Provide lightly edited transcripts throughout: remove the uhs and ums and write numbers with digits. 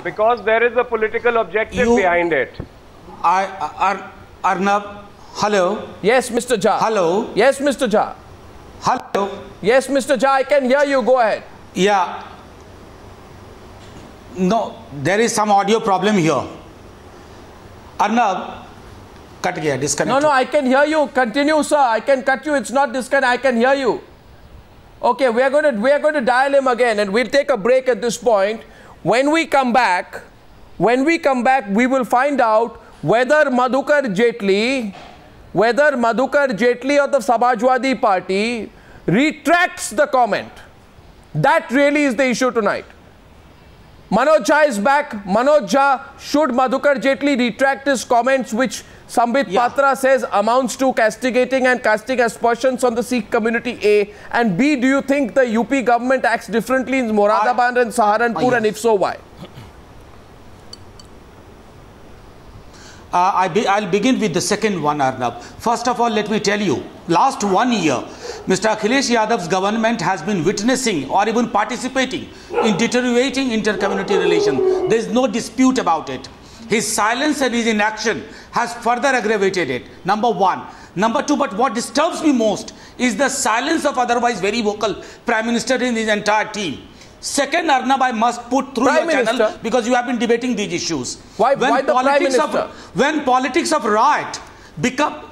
Because there is a political objective behind it. Arnab, hello. Yes, Mr. Jha. Hello. Yes, Mr. Jha. Hello. Yes, Mr. Jha, I can hear you. Go ahead. Yeah. No, there is some audio problem here. Arnab, cut gaya, disconnect. No, I can hear you. Continue, sir. I can cut you. It's not disconnect. I can hear you. Okay, we are going to dial him again, and we'll take a break at this point. When we come back, we will find out whether Madhukar Jaitley of the Samajwadi Party retracts the comment. That really is the issue tonight. Manoj Jha is back. Manoj Jha, should Madhukar Jaitley retract his comments, which Sambit Patra says amounts to castigating and casting aspersions on the Sikh community, A? And B, do you think the UP government acts differently in Moradabad and Saharanpur, and if so, why? I'll begin with the second one, Arnab. First of all, let me tell you, last 1 year, Mr. Akhilesh Yadav's government has been witnessing or even participating in deteriorating inter-community relations. There is no dispute about it. His silence and his inaction has further aggravated it, number one. Number two, but what disturbs me most is the silence of otherwise very vocal Prime Minister and his entire team. Second, Arnab, I must put through your channel, because you have been debating these issues. Why the Prime Minister? When politics of riot become,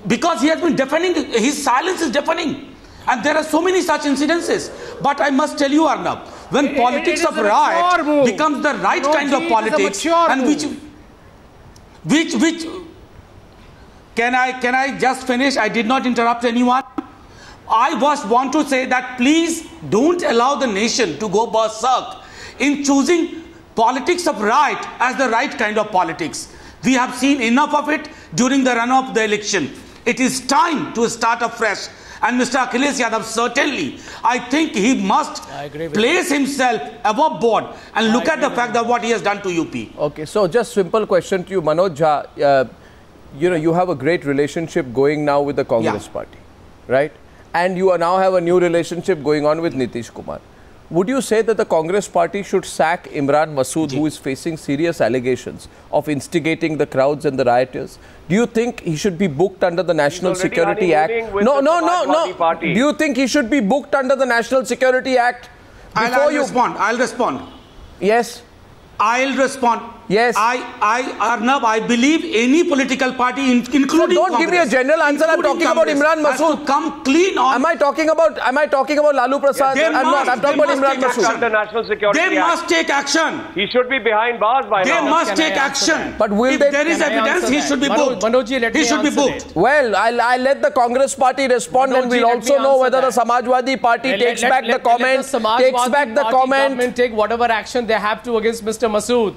because he has been deafening, his silence is deafening. And there are so many such incidences. But I must tell you, Arnab, when politics of riot becomes the right kind of politics, and which can I just finish? I did not interrupt anyone. I want to say that please don't allow the nation to go berserk in choosing politics of right as the right kind of politics. We have seen enough of it during the run-up of the election. It is time to start afresh. And Mr. Akhilesh Yadav, certainly, I think he must place himself above board and look at the fact that what he has done to UP. Okay, so just simple question to you, Manoj Jha. You have a great relationship going now with the Congress party, right? And you now have a new relationship going on with Nitish Kumar. Would you say that the Congress party should sack Imran Masood, who is facing serious allegations of instigating the crowds and the rioters? Do you think he should be booked under the National Security Act? No. Do you think he should be booked under the National Security Act? I'll respond. Yes. I'll respond. Yes. Arnab, I believe any political party, including Congress, don't give me a general answer. I'm talking about Imran Masood. Come clean on. Am I talking about Lalu Prasad? I'm not. I'm talking about Imran Masood. The National Security Act. They must take action. He should be behind bars by now. They must take action. But if there is evidence, he should be booked. He should be booked. Well, I'll let the Congress party respond, and we'll also know whether the Samajwadi party takes back the comment, take whatever action they have to against Mr. Masood.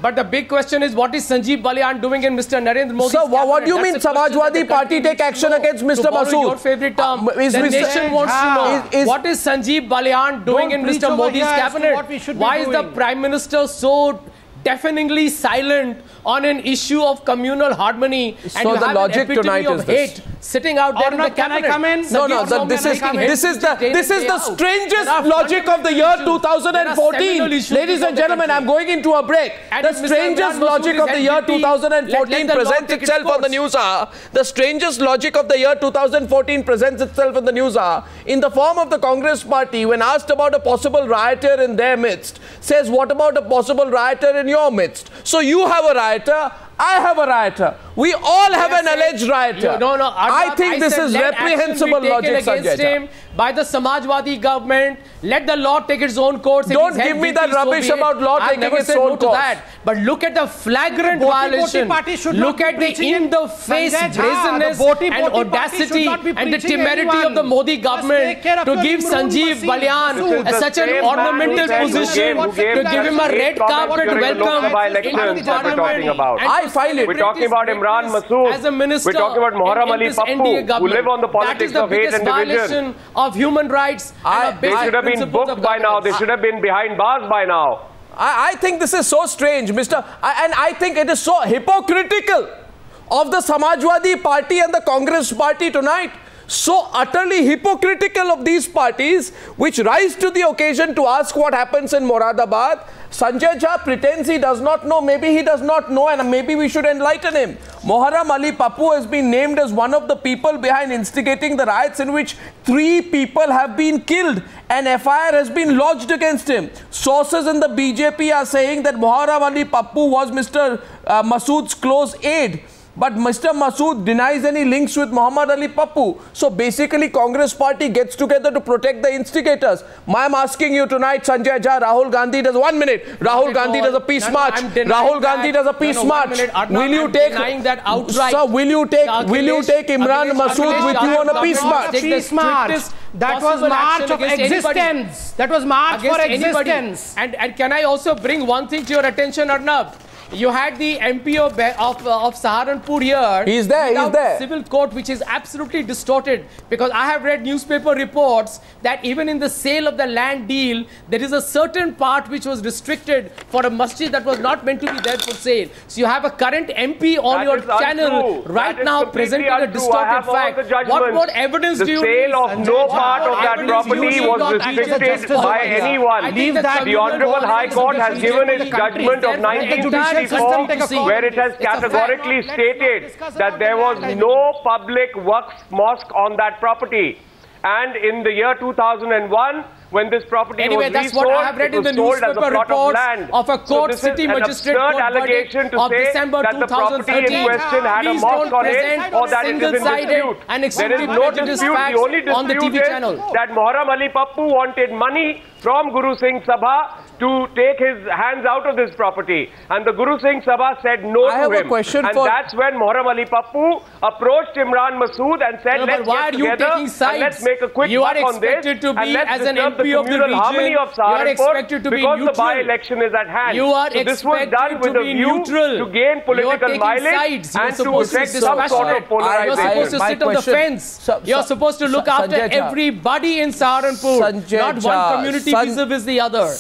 But the big question is, what is Sanjeev Balian doing in Mr. Narendra Modi's cabinet? So, what do you mean Samajwadi party take action against Mr. Masood? Your favorite term. The nation wants to know, what is Sanjeev Balian doing in Mr. Modi's cabinet? Why is the Prime Minister so deafeningly silent on an issue of communal harmony? So and the logic tonight is this. Sitting out there in the cabinet. Can I come in? No, this is the strangest logic of the year 2014. Ladies and gentlemen, I'm going into a break. The strangest logic of the year 2014 presents itself on the news hour. The strangest logic of the year 2014 presents itself on the news hour in the form of the Congress party, when asked about a possible rioter in their midst, says, what about a possible rioter in your midst? So you have a rioter, I have a rioter. We all have an alleged rioter. I think this is reprehensible logic, against him by the Samajwadi government. Let the law take its own course. Don't give me that rubbish about law taking its own course. But look at the flagrant violation. Look at the in-the-face brazenness and audacity and the temerity of the Modi government to give Sanjeev Balian such an ornamental position, to give him a red carpet welcome into the parliament. I find it. We're talking about Imran Masood. As a minister, we're talking about Muharram Ali Pappu, who live on the politics of hate and division. Of human rights. They should have been booked by now. They should have been behind bars by now. I think this is so strange, and I think it is so hypocritical of the Samajwadi party and the Congress party tonight. So utterly hypocritical of these parties, which rise to the occasion to ask what happens in Moradabad, Sanjay Jha pretends he does not know. Maybe he does not know, and maybe we should enlighten him. Muharram Ali Pappu has been named as one of the people behind instigating the riots in which 3 people have been killed. An FIR has been lodged against him. Sources in the BJP are saying that Muharram Ali Pappu was Mr. Masood's close aide. But Mr. Masood denies any links with Muhammad Ali Pappu. So basically, Congress party gets together to protect the instigators. I am asking you tonight, Sanjay Jha, Rahul Gandhi does 1 minute. Rahul Gandhi does a peace march. Rahul Gandhi does a peace march. Will you take that outright? Sir, will you take Imran Masood with you on a peace march? Peace march. That was march of existence. That was march for existence. And can I also bring one thing to your attention, Arnab? You had the MP of Saharanpur here. He's there, he's there. Civil court, which is absolutely distorted, because I have read newspaper reports that even in the sale of the land deal, there is a certain part which was restricted for a masjid that was not meant to be there for sale. So you have a current MP on your channel right now presenting a distorted fact. What more evidence do you need? The sale of no part of that property was restricted by anyone. The Honorable High Court has given its judgment of 1964, where it has categorically stated that there was no public Waqf mosque on that property. And in the year 2001, when this property was that's what I have read in the newspaper reports of a court city magistrate court verdict of December 2013. In question had a mosque on it, or that it is in dispute. There is no dispute. The only dispute is that Muharram Ali Pappu wanted money from Guru Singh Sabha to take his hands out of this property, and the Guru Singh Sabha said no to him. And that's when Muharram Ali Pappu approached Imran Masood and said, let's get together and let's make a quick buck on this, and let's disturb the communal harmony of Saharanpur, because the by-election is at hand. So this was done with a view to gain political mileage and to effect some sort of polarization. You're supposed to sit on the fence. You're supposed to look after everybody in Saharanpur, not one community vis-a-vis the other.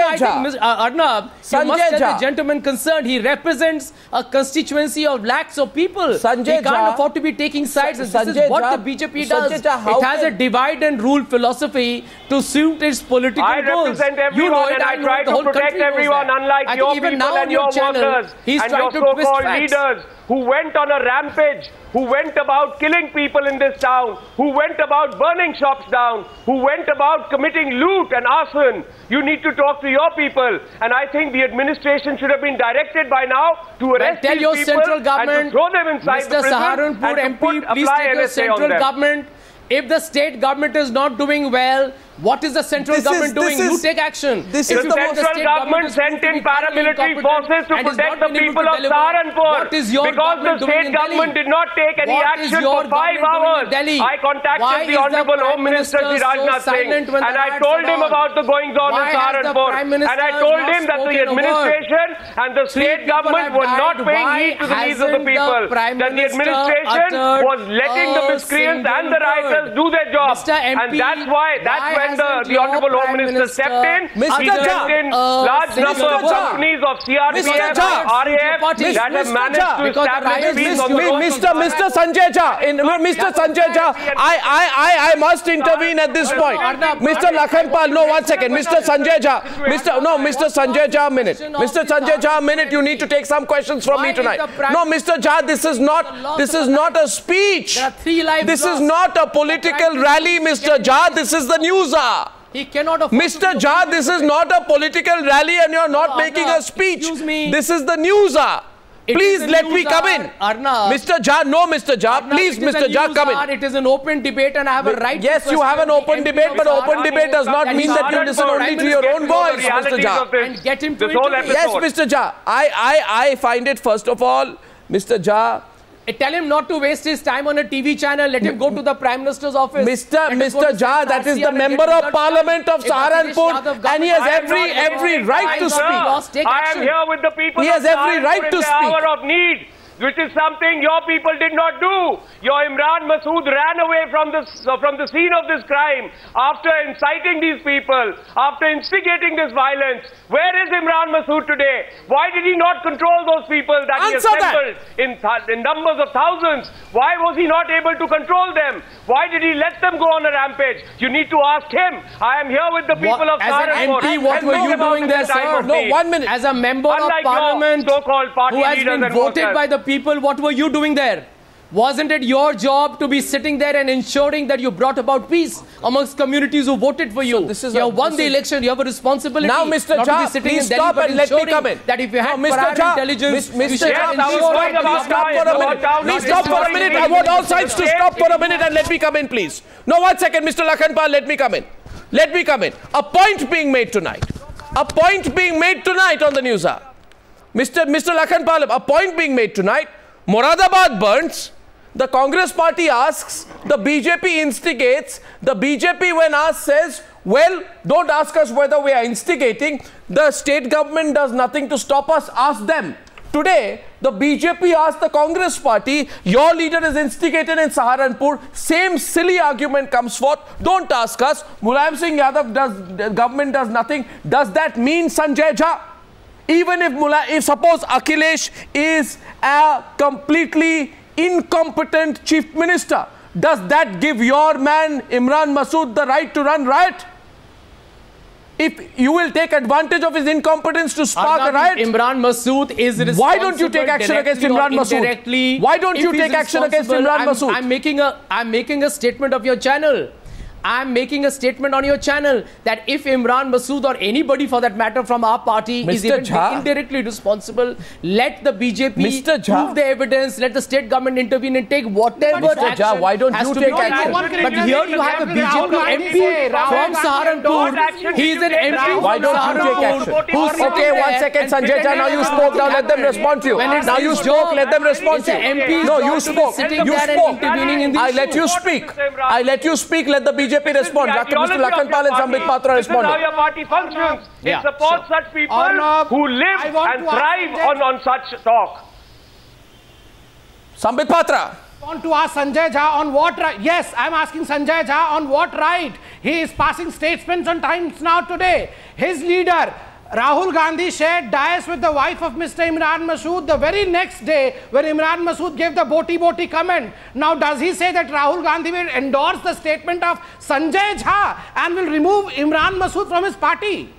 I think, Arnab, you must tell the gentleman concerned, he represents a constituency of lakhs of people. He can't afford to be taking sides, and this is what the BJP does. It has a divide and rule philosophy to suit its political goals. I represent everyone, and I try to protect everyone, unlike your people and your workers and your so-called leaders who went on a rampage, who went about killing people in this town, who went about burning shops down, who went about committing loot and arson. You need to talk to your people, and I think the administration should have been directed by now to arrest these people and to throw them inside the prison Saharanpur MP, please take your central government. If the state government is not doing well, what is the central government doing? You take action. The central government sent in paramilitary forces to protect the people of Saharanpur, because the state government did not take any action for 5 hours. I contacted the Honorable Home Minister Rajnath Singh, and I told him about the goings-on in Saharanpur, and I told him that the administration and the state government were not paying heed to the needs of the people, that the administration was letting the miscreants and the rioters do their job, and that's when the Honorable Home Minister stepped in. He stepped in large number of companies of CRPF, RAF that have managed to establish peace on the road. Mr. Sanjay Jha, I must intervene at this point. Mr. Lakhanpal, no, 1 second. Mr. Sanjay Jha, Mr. Sanjay Jha, a minute. Mr. Sanjay Jha, a minute. You need to take some questions from me tonight. No, Mr. Jha, this is not a speech. This is not a political rally, Mr. Jha. This is the news. He cannot afford Mr. Jha, this is not a political rally, and you're not making a speech. This is the news. Please let me come in. Mr. Jha, no, Mr. Jha, please, Mr. Jha, come in. It is an open debate, and I have a right. Yes, you have an open debate, but open debate does not mean that you listen only to your own voice, Mr. Jha. And get him to Yes, Mr. Jha, I find it, first of all, Mr. Jha, tell him not to waste his time on a TV channel. Let him go to the Prime Minister's office. Mr. Jha, that is the Member of Parliament of Saharanpur, and he has every right to speak. I am here with the people. He has every right to speak. Hour of need. which is something your people did not do. Your Imran Masood ran away from the scene of this crime after inciting these people, after instigating this violence. Where is Imran Masood today? Why did he not control those people that he assembled in numbers of thousands? Why was he not able to control them? Why did he let them go on a rampage? You need to ask him. I am here with the people of Saharanpur. As an MP, what were you doing there, sir? No, 1 minute. As a member of parliament so-called party who has been voted by the people, what were you doing there? Wasn't it your job to be sitting there and ensuring that you brought about peace amongst communities who voted for you? So you have won the election. You have a responsibility. Now, Mr. Jha, please stop and let me come in. That if you had prior intelligence, Mr. Jha, please stop for a minute. I want all sides to stop for a minute and let me come in, please. No, 1 second, Mr. Lakhanpal, let me come in. Let me come in. A point being made tonight. A point being made tonight on the news hour. Mr. Lakhanpal, a point being made tonight. Moradabad burns. The Congress party asks, the BJP instigates, the BJP when asked says, well, don't ask us whether we are instigating, the state government does nothing to stop us, ask them. Today, the BJP asked the Congress party, your leader is instigated in Saharanpur, same silly argument comes forth, don't ask us, Mulayam Singh Yadav the government does nothing, does that mean Sanjay Jha? Even if suppose Akhilesh is a completely incompetent chief minister, does that give your man Imran Masood the right to run riot? If you will take advantage of his incompetence to spark a riot, Imran Masood is responsible. Why don't you take action against Imran Masood? Why don't you take action against Imran Masood? I'm making a statement of your channel. I'm making a statement on your channel that if Imran Masood or anybody for that matter from our party is even indirectly responsible, let the BJP prove the evidence, let the state government intervene and take whatever action. Why don't you take action? But here you have a BJP MP from Saharanpur. He is an MP. Why don't you take action? Okay, 1 second, Sanjay Jha. Now you spoke. Now let them respond to you. Now you spoke. Let them respond to you. No, you spoke. You spoke. I let you speak. I let you speak. Let the BJP respond. Mr. Lakhanpal and Sambit Patra respond. This is how your party functions. It supports such people who live and thrive on such talk. Sambit Patra. I want to ask Sanjay Jha on what right. Yes, I am asking Sanjay Jha on what right he is passing statements on Times Now today. His leader, Rahul Gandhi, shared dais with the wife of Mr. Imran Masood the very next day when Imran Masood gave the boti comment. Now, does he say that Rahul Gandhi will endorse the statement of Sanjay Jha and will remove Imran Masood from his party?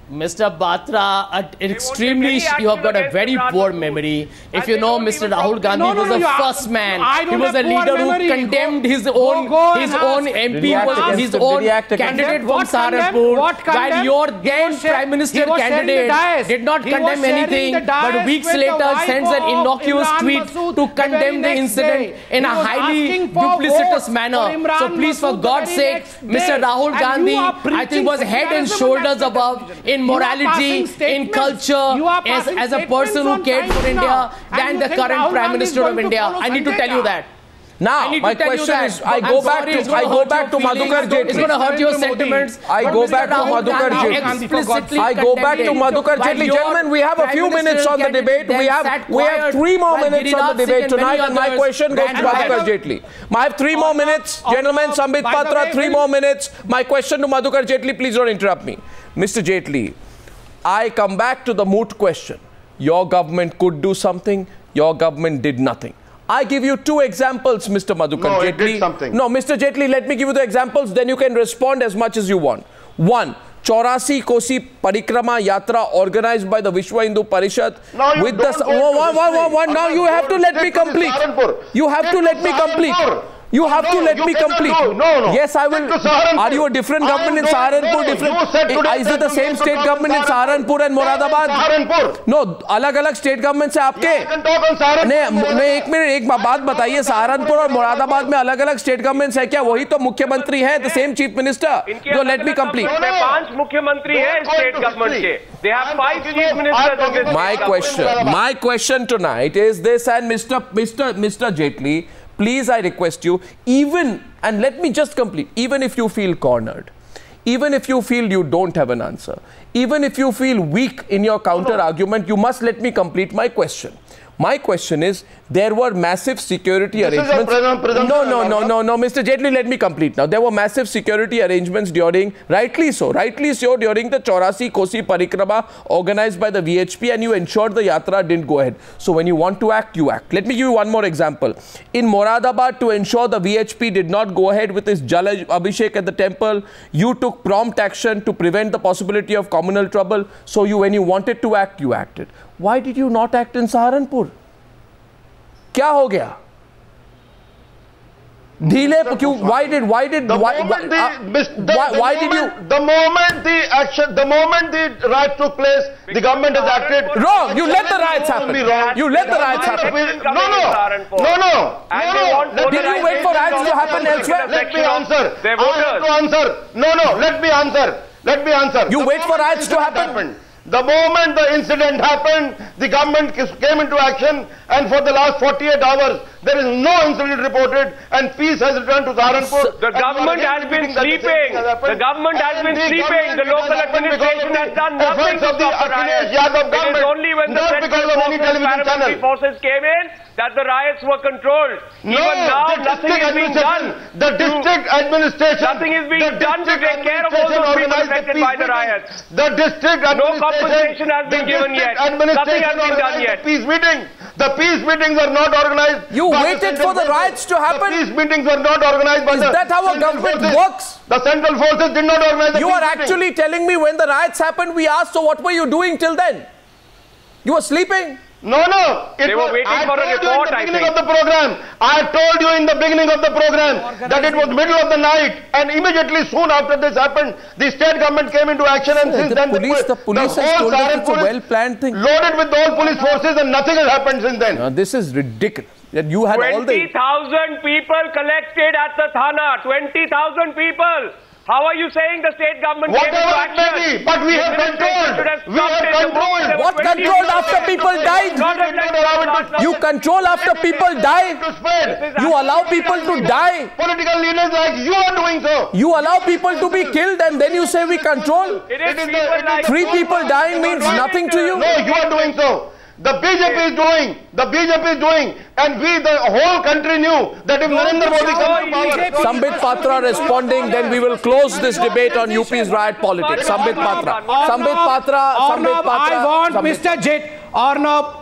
Mr. Batra, extremely, you have got a very poor memory. If you know, Mr. Rahul Gandhi was the first man. He was a leader who condemned his own MP, his own candidate from Saharanpur. While your then Prime Minister candidate did not condemn anything, but weeks later sends an innocuous tweet to condemn the incident in a highly duplicitous manner. So please, for God's sake, Mr. Rahul Gandhi, I think was head and shoulders above in morality, in culture, as a person who cared for India than the current Prime Minister of India. I need to tell you that. Now, my question is, I go back to Madhukar Jetli. It's going to hurt your sentiments. I go back to Madhukar Jetli. I go back to Madhukar Jetli. Gentlemen, we have a few minutes on the debate. We have 3 more minutes on the debate tonight, and my question goes to Madhukar Jetli. I have 3 more minutes. Gentlemen, Sambit Patra, 3 more minutes. My question to Madhukar Jetli, please don't interrupt me. Mr. Jetli, I come back to the moot question. Your government could do something. Your government did nothing. I give you 2 examples, Mr. Madhukar Jetli. It did something. No, Mr. Jetli, let me give you the examples, then you can respond as much as you want. 1. 84 Kosi Parikrama Yatra organized by the Vishwa Hindu Parishad. With the now you have to let me complete. You have to let me complete. You have to let me complete. No. Yes, I will. Are you a different government in Saharanpur? Is it the same state government in Saharanpur and Moradabad? No, अलग-अलग state governments हैं आपके. नहीं, एक minute, एक बात बताइए. सहारनपुर और मोरादाबाद में अलग-अलग state governments हैं क्या? वही तो मुख्यमंत्री हैं, the same chief minister. So let me complete. 5 मुख्यमंत्री हैं state government के. They have 5 chief ministers in this. My question tonight is this, and Mr. Jetli, please, I request you, and let me just complete, even if you feel cornered, even if you feel you don't have an answer, even if you feel weak in your counter argument, you must let me complete my question. My question is, there were massive security arrangements. No, Mr. Jaitley, let me complete now. There were massive security arrangements during, rightly so, during the Chaurasi Kosi Parikrama organized by the VHP, and you ensured the Yatra didn't go ahead. So when you want to act, you act. Let me give you one more example. In Moradabad, to ensure the VHP did not go ahead with its Jal Abhishek at the temple, you took prompt action to prevent the possibility of communal trouble. So when you wanted to act, you acted. Why did you not act in Saharanpur? क्या हो गया? ढीले क्यों? Why did you? The moment the riot took place, the government has acted. Wrong. You let the riots happen. You let the riots happen. No. Did you wait for riots to happen elsewhere? Let me answer. Let me answer. You wait for riots to happen. The moment the incident happened, the government came into action, and for the last 48 hours, there is no incident reported, and peace has returned to Saharanpur. The government has been sleeping. The government has been sleeping. The local administration has done nothing to stop the riots. It is only when the paramilitary forces came in that the riots were controlled. Even now, nothing is being done. The district administration. Nothing is being done to take care of all those people affected by the riots. The district administration. No compensation has been given yet. Nothing has been done yet. The peace meetings are not organized. You waited for the riots to happen. The peace meetings were not organized by the. Is that how a government works? The central forces did not organize the You are actually telling me when the riots happened, we asked, so what were you doing till then? You were sleeping? No. They were waiting for a report, I think. I told you in the beginning of the program that it was middle of the night, and immediately soon after this happened, the state government came into action, and since then the police has told us it's a well-planned thing. Loaded with all police forces, and nothing has happened since then. Now, this is ridiculous. That you had 20,000 people collected at the Thana. 20,000 people. How are you saying the state government came into action? But we have controlled. What controlled after people died? You control after people die? You allow people to die? Political leaders like you are doing so. You allow people to be killed and then you say we control? Three people dying means nothing to you? No, you are doing so. The BJP is doing, and we, the whole country knew that if Narendra Modi comes to power. Sambit Patra responding, then we will close this debate on UP's riot politics. Sambit Patra. Arnab,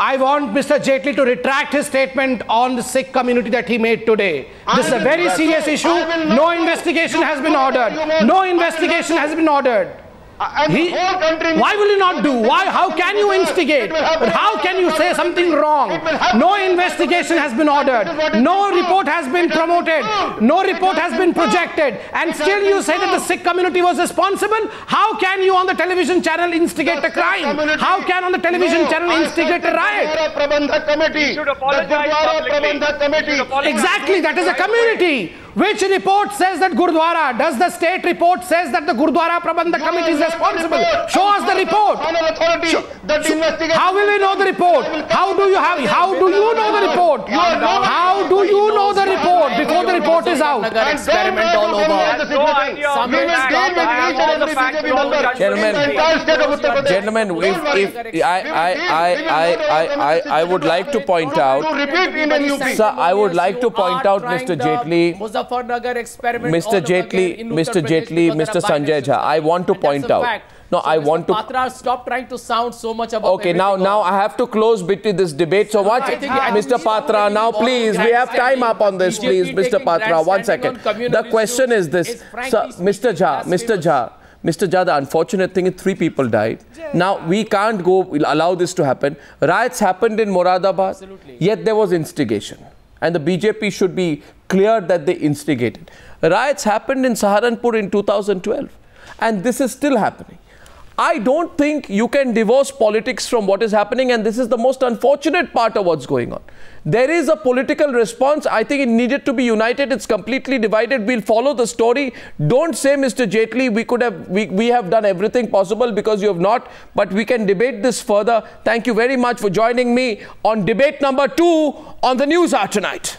I want Mr. Jaitley to retract his statement on the Sikh community that he made today. This is a very serious issue. No investigation has been ordered. No investigation has been ordered. Why will you not do? How can you instigate? But how can you say something wrong? No investigation has been ordered. No report has been promoted. No report has been projected. And still you say that the Sikh community was responsible? How can you on the television channel instigate a crime? How can on the television channel instigate a riot? You should apologize publicly. Exactly, that is a community. Which report says that Gurdwara? Does the state report says that the Gurdwara Prabandhak Committee is responsible? Show us the report. How will we know the report? How do you know the report? How do you know the report before the report is out? Experiment all over. Gentlemen, I would like to point out, sir, I would like to point out, Mr. Jaitley, Mr. Jaitley, Mr. Sanjay Jha, I want to point out. No, I want to. Patra, stop trying to sound so much about. Okay, now I have to close this debate. So watch, Mr. Patra. Now, please, we have time up on this, please, Mr. Patra. 1 second. The question is this, sir, Mr. Jha, the unfortunate thing is 3 people died. Now, we can't allow this to happen. Riots happened in Moradabad, yet there was instigation. And the BJP should be clear that they instigated. Riots happened in Saharanpur in 2012. And this is still happening. I don't think you can divorce politics from what is happening, and this is the most unfortunate part of what's going on. There is a political response. I think it needed to be united. It's completely divided. We'll follow the story. Don't say, Mr. Jaitley, we have done everything possible, because you have not, but we can debate this further. Thank you very much for joining me on debate number 2 on the News Hour tonight.